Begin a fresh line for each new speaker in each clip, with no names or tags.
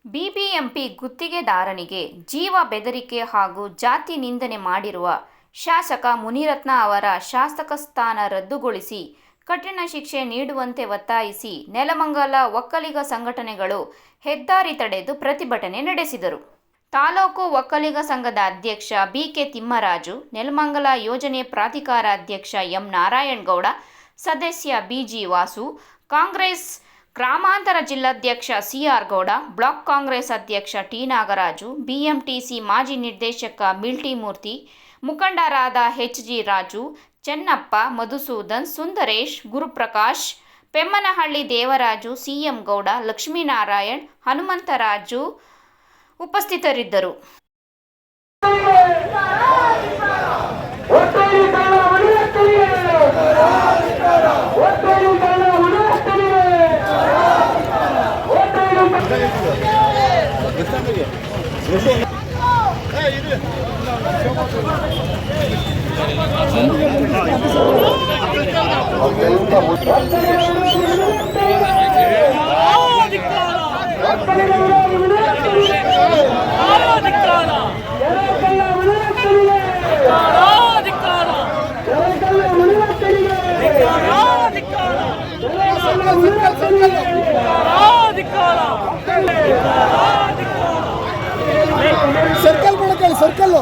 BBMP ಗುತ್ತಿಗೆದಾರನಿಗೆ ಜೀವ ಬೆದರಿಕೆ ಹಾಗೂ ಜಾತಿ ನಿಂದನೆ ಮಾಡಿರುವ ಶಾಸಕ ಮುನಿರತ್ನ ಅವರ ಶಾಸಕ ಸ್ಥಾನ ರದ್ದುಗೊಳಿಸಿ ಕಠಿಣ ಶಿಕ್ಷೆ ನೀಡುವಂತೆ ಒತ್ತಾಯಿಸಿ ನೆಲಮಂಗಲ ಒಕ್ಕಲಿಗ ಸಂಘಟನೆಗಳು ಹೆದ್ದಾರಿ ತಡೆದು ಪ್ರತಿಭಟನೆ ನಡೆಸಿದರು. ತಾಲೂಕು ಒಕ್ಕಲಿಗ ಸಂಘದ ಅಧ್ಯಕ್ಷ ಬಿಕೆ ತಿಮ್ಮರಾಜು, ನೆಲಮಂಗಲ ಯೋಜನೆ ಪ್ರಾಧಿಕಾರ ಅಧ್ಯಕ್ಷ ಎಂ ನಾರಾಯಣಗೌಡ, ಸದಸ್ಯ ಬಿಜಿ ವಾಸು, ಕಾಂಗ್ರೆಸ್ ಗ್ರಾಮಾಂತರ ಜಿಲ್ಲಾಧ್ಯಕ್ಷ ಸಿಆರ್ ಗೌಡ, ಬ್ಲಾಕ್ ಕಾಂಗ್ರೆಸ್ ಅಧ್ಯಕ್ಷ ಟಿ ನಾಗರಾಜು, ಬಿಎಂಟಿಸಿ ಮಾಜಿ ನಿರ್ದೇಶಕ ಮಿಲ್ಟಿ ಮೂರ್ತಿ, ಮುಖಂಡರಾದ ಎಚ್.ಜಿ. ರಾಜು, ಚೆನ್ನಪ್ಪ, ಮಧುಸೂದನ್, ಸುಂದರೇಶ್, ಗುರುಪ್ರಕಾಶ್, ಪೆಮ್ಮನಹಳ್ಳಿ ದೇವರಾಜು, ಸಿಎಂ ಗೌಡ, ಲಕ್ಷ್ಮೀನಾರಾಯಣ್, ಹನುಮಂತರಾಜು ಉಪಸ್ಥಿತರಿದ್ದರು.
ಸರ್ಕಲ್ ಮಾಡಕಲ್ಲಿ ಸರ್ಕಲ್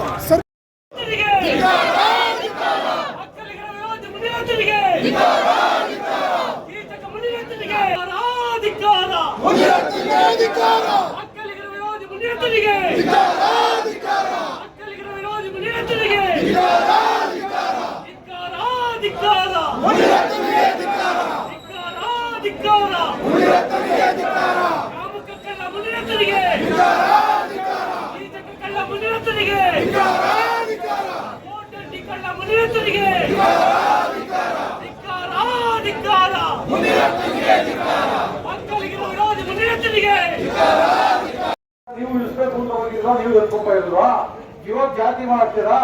ನೀವು ಇಳಿಸ್ಬೇಕು ಅಂತ ಹೋಗಿಲ್ವಾ? ನೀವು ಎತ್ಕೊತಾ ಇಲ್ವಾ? ಇವಾಗ ಜಾತಿ ಮಾಡ್ತೀರಾ?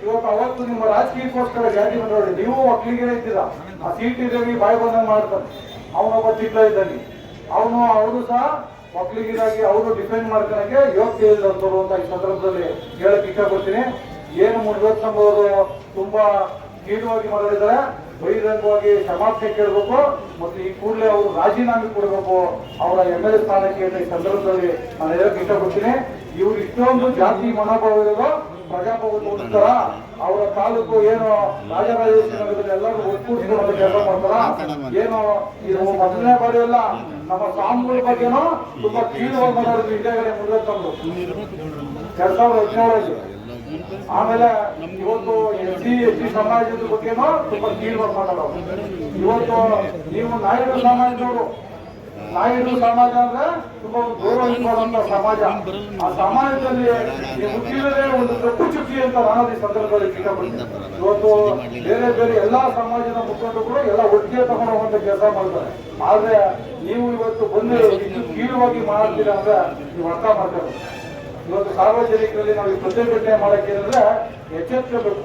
ಇವತ್ತು ಅವತ್ತು ನಿಮ್ಮ ರಾಜಕೀಯಕ್ಕೋಸ್ಕರ ಜಾತಿ ಮಾಡಿ ನೀವು ಒಕ್ಕಲಿಗರೇ ಇದ್ದೀರಾ. ಆ ಸೀಟ್ ಇದ್ದಾಗ ಬಾಯಿ ಬಂದಂಗೆ ಮಾಡ್ತಾನೆ. ಅವನೊಬ್ಬ ಚಿಕ್ಕ ಇದ್ದಾನೆ, ಅವರು ಸಹ ಒಕ್ಕಲಿಗರಾಗಿ ಅವರು ಡಿಫೆಂಡ್ ಮಾಡ್ಕೊಳಕ್ಕೆ ಯೋಗ್ಯತೆ ಇಲ್ಲದವರು ಅಂತ ಈ ಸಂದರ್ಭದಲ್ಲಿ ಹೇಳಕ್ ಇಷ್ಟಪಡ್ತೀನಿ. ಏನು ಮುನಿರತ್ನವರು ತುಂಬಾ ಕೀಳುವಾಗಿ ಮಾತಾಡಿದ್ದಾರೆ, ಬಹಿರಂಗವಾಗಿ ಕ್ಷಮಾಪಣೆ ಕೇಳಬೇಕು ಮತ್ತು ಈ ಕೂಡಲೇ ಅವರು ರಾಜೀನಾಮೆ ಕೊಡಬೇಕು ಅವರ MLA ಸ್ಥಾನಕ್ಕೆ ಈ ಸಂದರ್ಭದಲ್ಲಿ ನಾನು ಹೇಳಕ್ ಇಷ್ಟಪಡ್ತೀನಿ. ಇವ್ರು ಇಷ್ಟೊಂದು ಜಾತಿ ಮನೋಭಾವ ಇರೋದು ಪ್ರಜಾಪ್ರಭುತ್ವಕ್ಕೋಸ್ಕರ ಅವರ ತಾಲೂಕು ಏನು ರಾಜರಾಜೇಶ್ವರಿ ಎಲ್ಲರೂ ಒಟ್ಟುಗೂಡಿಸಿಕೊಂಡು ಕೆಲಸ ಮಾಡ್ತಾರ. ಏನು ಇದು ಮೊದಲನೇ ಬಾರಿ ಎಲ್ಲ ನಮ್ಮ ಸ್ವಾಮಿಗಳ ಬಗ್ಗೆನೂ ತುಂಬಾ ಕೀಳುವಾಗಿ ಮಾತಾಡಿದ್ರು ಇಂಡಿಯಾಗಡೆ ಮುನಿರತ್ನವರು 2017. ಆಮೇಲೆ ಇವತ್ತು SC ಸಮಾಜದ ಬಗ್ಗೆನೂ ತುಂಬಾ ಕೀಳುವಾಗಿ ಮಾತಾಡೋರು. ಇವತ್ತು ನೀವು ನಾಯ್ಡು ಸಮಾಜ ಅಂದ್ರೆ ತುಂಬಾ ಗೌರವಿಸುವಂತ ಸಮಾಜ. ಆ ಸಮಾಜದಲ್ಲಿ ಹುಟ್ಟಿದರೆ ಒಂದು ತಪ್ಪು ಚುಕ್ಕಿ ಅಂತ ನಾನು ಈ ಸಂದರ್ಭದಲ್ಲಿ ಇಷ್ಟಪಡ್ತೀನಿ. ಇವತ್ತು ಬೇರೆ ಬೇರೆ ಎಲ್ಲಾ ಸಮಾಜದ ಮುಖಂಡರು ಎಲ್ಲ ಒಟ್ಟಿಗೆ ತಗೊಂಡು ಹೋಗುವಂತ ಕೆಲಸ ಮಾಡ್ತಾರೆ. ಆದ್ರೆ ನೀವು ಇವತ್ತು ಬಂದು ಇಷ್ಟು ಕೀಳುವಾಗಿ ಮಾಡ್ತೀರಾ ಅಂದ್ರೆ ನೀವು ಅರ್ಥ ಮಾಡ್ತಾರೆ. ಇವತ್ತು ಸಾರ್ವಜನಿಕರಲ್ಲಿ ನಾವು ಪ್ರತಿಭಟನೆ ಮಾಡಕ್ಕೆ ಅಂದ್ರೆ ಎಚ್ಚೆತ್ತಬೇಕು.